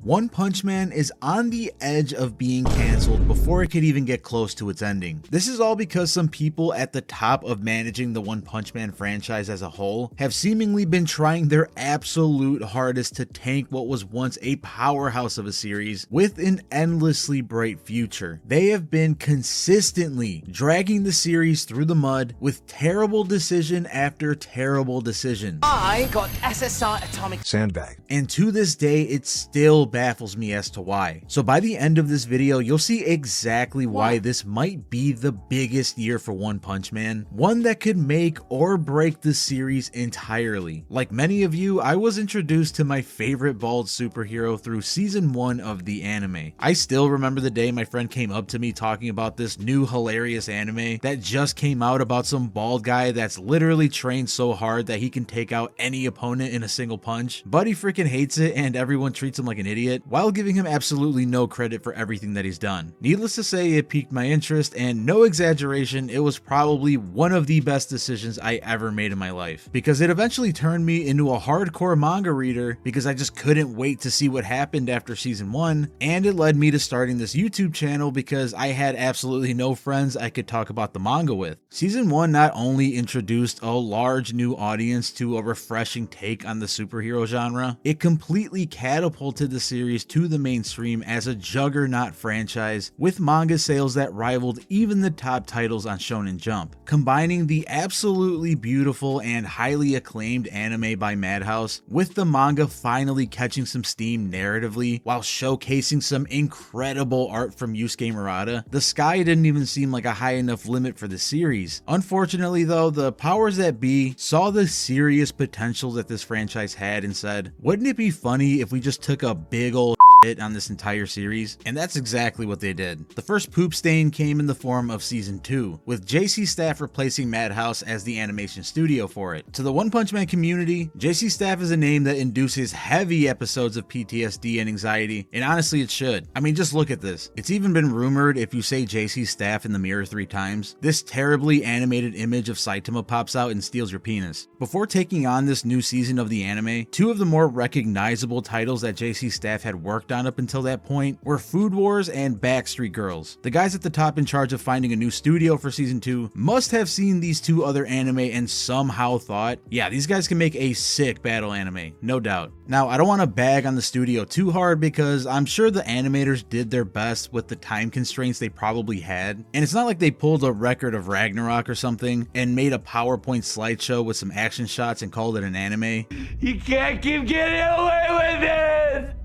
One Punch Man is on the edge of being canceled before it could even get close to its ending. This is all because some people at the top of managing the One Punch Man franchise as a whole have seemingly been trying their absolute hardest to tank what was once a powerhouse of a series with an endlessly bright future. They have been consistently dragging the series through the mud with terrible decision after terrible decision. I got SSR atomic sandbag. And to this day, it still baffles me as to why. So by the end of this video, you'll see exactly why this might be the biggest year for One Punch Man, one that could make or break the series entirely. Like many of you, I was introduced to my favorite bald superhero through season 1 of the anime. I still remember the day my friend came up to me talking about this new hilarious anime that just came out about some bald guy that's literally trained so hard that he can take out any opponent in a single punch, but he freaking hates it and everyone treats him like an idiot while giving him absolutely no credit for everything that he's done. Needless to say, it piqued my interest, and no exaggeration, it was probably one of the best decisions I ever made in my life, because it eventually turned me into a hardcore manga reader because I just couldn't wait to see what happened after season 1, and it led me to starting this YouTube channel because I had absolutely no friends I could talk about the manga with. Season 1 not only introduced a large new audience to a refreshing take on the superhero genre, it completely catapulted the series to the mainstream as a juggernaut franchise with manga sales that rivaled even the top titles on Shonen Jump, combining the absolutely beautiful and highly acclaimed anime by Madhouse with the manga finally catching some steam narratively while showcasing some incredible art from Yusuke Murata. The sky didn't even seem like a high enough limit for the series. Unfortunately though, the powers that be saw the serious potential that this franchise had and said, wouldn't it be funny if we just took a big old shit on this entire series? And that's exactly what they did. The first poop stain came in the form of season 2, with JC Staff replacing Madhouse as the animation studio for it. To the One Punch Man community, JC Staff is a name that induces heavy episodes of PTSD and anxiety, and honestly it should. I mean, just look at this. It's even been rumored if you say JC Staff in the mirror 3 times, this terribly animated image of Saitama pops out and steals your penis. Before taking on this new season of the anime, 2 of the more recognizable titles that JC Staff had worked on up until that point were Food Wars and Backstreet Girls. The guys at the top in charge of finding a new studio for season 2 must have seen these 2 other anime and somehow thought, yeah, these guys can make a sick battle anime, no doubt. Now, I don't want to bag on the studio too hard because I'm sure the animators did their best with the time constraints they probably had, and it's not like they pulled a record of Ragnarok or something and made a PowerPoint slideshow with some action shots and called it an anime. You can't keep getting away with it!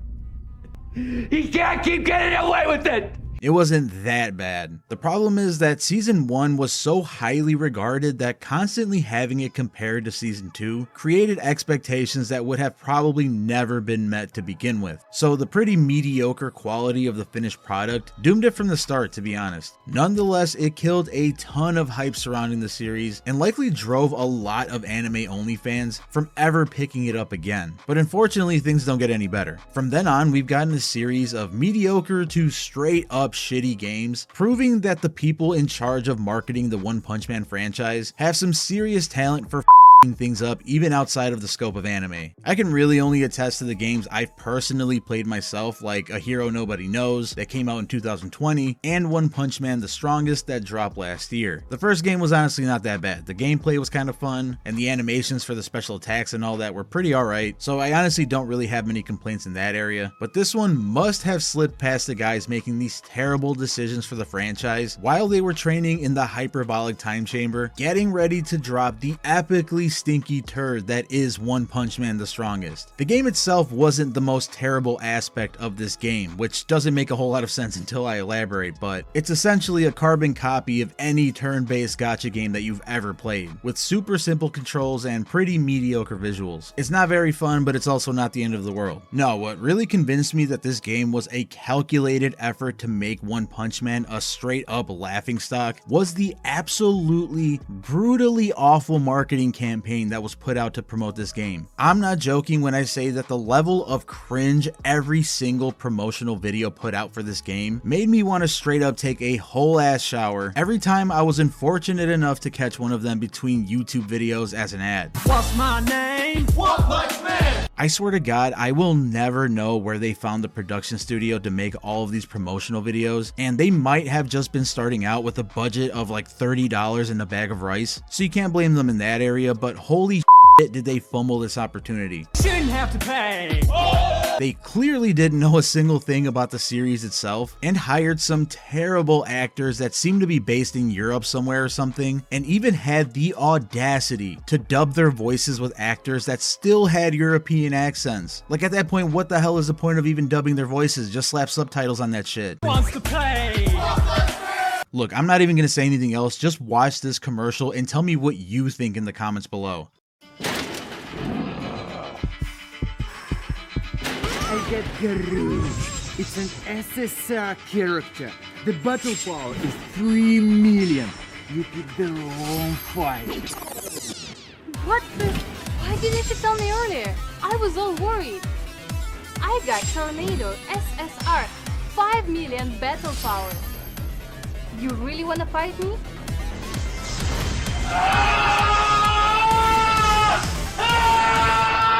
You can't keep getting away with it! It wasn't that bad. The problem is that season 1 was so highly regarded that constantly having it compared to season 2 created expectations that would have probably never been met to begin with. So the pretty mediocre quality of the finished product doomed it from the start, to be honest. Nonetheless, it killed a ton of hype surrounding the series and likely drove a lot of anime only fans from ever picking it up again. But unfortunately, things don't get any better. From then on, we've gotten a series of mediocre to straight up shitty games, proving that the people in charge of marketing the One Punch Man franchise have some serious talent for things up even outside of the scope of anime. I can really only attest to the games I've personally played myself, like A Hero Nobody Knows that came out in 2020 and One Punch Man The Strongest that dropped last year. The first game was honestly not that bad. The gameplay was kind of fun and the animations for the special attacks and all that were pretty alright, so I honestly don't really have many complaints in that area, but this one must have slipped past the guys making these terrible decisions for the franchise while they were training in the hyperbolic time chamber, getting ready to drop the epically stinky turd that is One Punch Man The Strongest. The game itself wasn't the most terrible aspect of this game, which doesn't make a whole lot of sense until I elaborate, but it's essentially a carbon copy of any turn-based gacha game that you've ever played, with super simple controls and pretty mediocre visuals. It's not very fun, but it's also not the end of the world. No, what really convinced me that this game was a calculated effort to make One Punch Man a straight up laughingstock was the absolutely brutally awful marketing campaign that was put out to promote this game. I'm not joking when I say that the level of cringe every single promotional video put out for this game made me want to straight up take a whole ass shower every time I was unfortunate enough to catch one of them between YouTube videos as an ad. What's my name? One Punch Man! I swear to God, I will never know where they found the production studio to make all of these promotional videos, and they might have just been starting out with a budget of like $30 in a bag of rice, so you can't blame them in that area, but holy shit did they fumble this opportunity. Shouldn't have to pay. They clearly didn't know a single thing about the series itself and hired some terrible actors that seemed to be based in Europe somewhere or something, and even had the audacity to dub their voices with actors that still had European accents. Like at that point, what the hell is the point of even dubbing their voices? Just slap subtitles on that shit. Wants to play. Look, I'm not even gonna say anything else, just watch this commercial and tell me what you think in the comments below. I get Garou. It's an SSR character. The battle power is 3 million. You picked the wrong fight. What the? Why didn't you tell me earlier? I was all worried. I got Tornado SSR 5 million battle power. You really wanna fight me?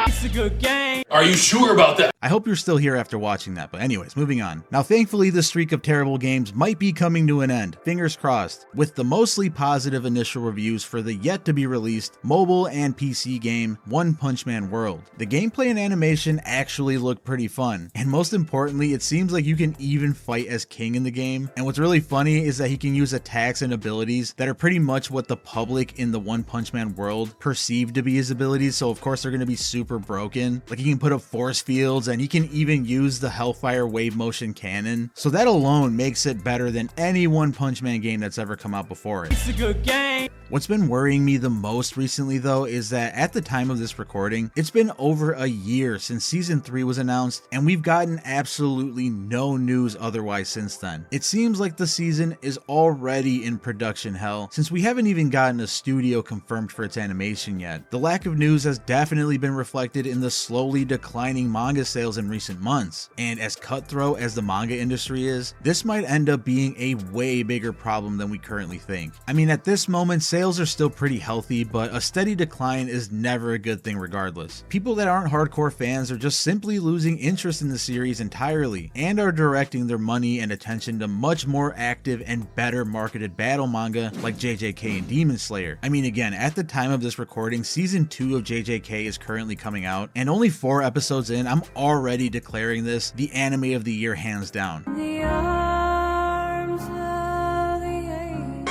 It's a good game. Are you sure about that? I hope you're still here after watching that, but anyways, moving on. Now thankfully the streak of terrible games might be coming to an end, fingers crossed, with the mostly positive initial reviews for the yet to be released mobile and PC game One Punch Man World. The gameplay and animation actually look pretty fun, and most importantly it seems like you can even fight as King in the game, and what's really funny is that he can use attacks and abilities that are pretty much what the public in the One Punch Man world perceive to be his abilities, so of course they're going to be super broken. Like he can put up force fields and he can even use the Hellfire wave motion cannon, so that alone makes it better than any One Punch Man game that's ever come out before it. It's a good game. What's been worrying me the most recently though is that at the time of this recording, it's been over a year since season 3 was announced and we've gotten absolutely no news otherwise since then. It seems like the season is already in production hell since we haven't even gotten a studio confirmed for its animation yet. The lack of news has definitely been reflected in the slowly declining manga sales in recent months, and as cutthroat as the manga industry is, this might end up being a way bigger problem than we currently think. I mean, at this moment sales are still pretty healthy, but a steady decline is never a good thing regardless. People that aren't hardcore fans are just simply losing interest in the series entirely and are directing their money and attention to much more active and better marketed battle manga like JJK and Demon Slayer. I mean, again, at the time of this recording, season 2 of JJK is currently coming out, and only 4 episodes in, I'm already declaring this the anime of the year hands down. The arms of the angel.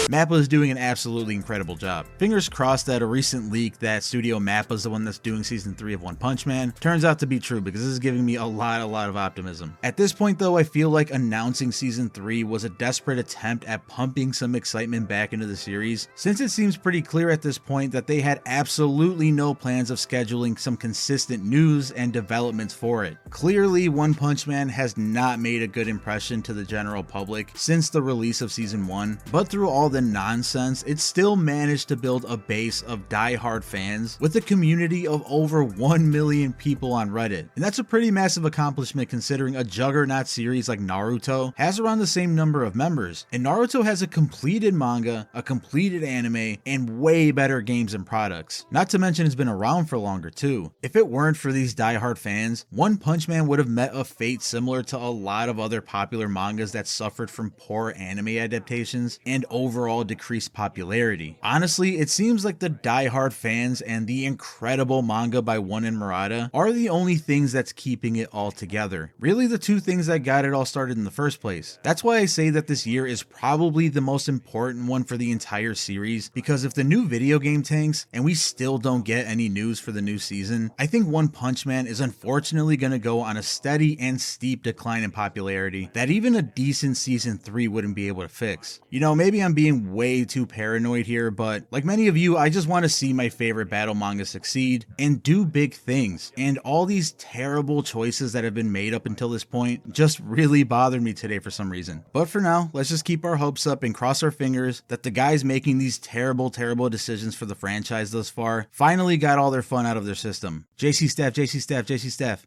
Mappa is doing an absolutely incredible job. Fingers crossed that a recent leak that Studio Mappa is the one that's doing season 3 of One Punch Man turns out to be true, because this is giving me a lot of optimism. At this point though, I feel like announcing season 3 was a desperate attempt at pumping some excitement back into the series, since it seems pretty clear at this point that they had absolutely no plans of scheduling some consistent news and developments for it. Clearly, One Punch Man has not made a good impression to the general public since the release of season 1, but through all the nonsense, it still managed to build a base of die-hard fans with a community of over 1 million people on Reddit. And that's a pretty massive accomplishment considering a juggernaut series like Naruto has around the same number of members. And Naruto has a completed manga, a completed anime, and way better games and products. Not to mention it's been around for longer too. If it weren't for these die-hard fans, One Punch Man would have met a fate similar to a lot of other popular mangas that suffered from poor anime adaptations and overall decreased popularity. Honestly, it seems like the die-hard fans and the incredible manga by One and Murata are the only things that's keeping it all together. Really the two things that got it all started in the first place. That's why I say that this year is probably the most important one for the entire series, because if the new video game tanks and we still don't get any news for the new season, I think One Punch Man is unfortunately going to go on a steady and steep decline in popularity that even a decent season 3 wouldn't be able to fix. You know, maybe I'm being way too paranoid here, but like many of you, I just want to see my favorite battle manga succeed and do big things, and all these terrible choices that have been made up until this point just really bothered me today for some reason. But for now, let's just keep our hopes up and cross our fingers that the guys making these terrible decisions for the franchise thus far finally got all their fun out of their system. JC Staff, JC Staff, JC Staff.